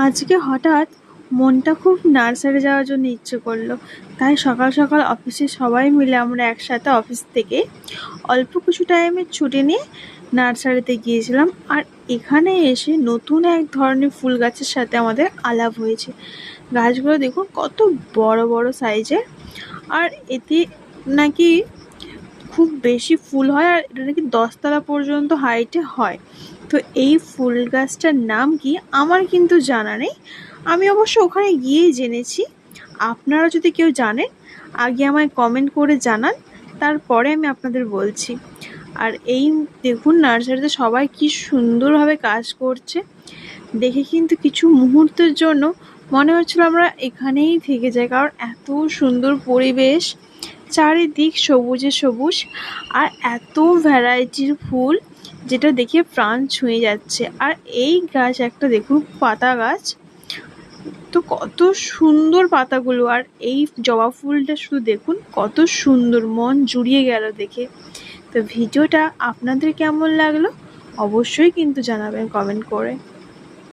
আজকে হঠাৎ মনটা খুব নার্সারি যাওয়ার জন্য ইচ্ছে করলো। তাই সকাল সকাল অফিসে সবাই মিলে আমরা একসাথে অফিস থেকে অল্প কিছু টাইমের ছুটি নিয়ে নার্সারিতে গিয়েছিলাম। আর এখানে এসে নতুন এক ধরনের ফুল গাছের সাথে আমাদের আলাপ হয়েছে। গাছগুলো দেখুন কত বড় বড় সাইজের, আর এতে নাকি খুব বেশি ফুল হয়, আর এটা নাকি 10 তলা পর্যন্ত হাইটে হয়। তো এই ফুল গাছটার নাম কি আমার কিন্তু জানা নেই, আমি অবশ্য ওখানে গিয়েই জেনেছি। আপনারা যদি কেউ জানেন আগে আমায় কমেন্ট করে জানান, তারপরে আমি আপনাদের বলছি। আর এই দেখুন নার্সারিতে সবাই কি সুন্দরভাবে কাজ করছে, দেখে কিন্তু কিছু মুহূর্তের জন্য মনে হচ্ছিল আমরা এখানেই থেকে যাই, কারণ এত সুন্দর পরিবেশ, চারিদিক সবুজে সবুজ, আর এত ভ্যারাইটির ফুল যেটা দেখে প্রাণ ছুঁয়ে যাচ্ছে। আর এই গাছ একটা দেখুন, পাতা গাছ, তো কত সুন্দর পাতাগুলো, আর এই জবা ফুলটা শুধু দেখুন কত সুন্দর, মন জুড়িয়ে গেল দেখে। তো ভিডিওটা আপনাদের কেমন লাগলো অবশ্যই কিন্তু জানাবেন কমেন্ট করে।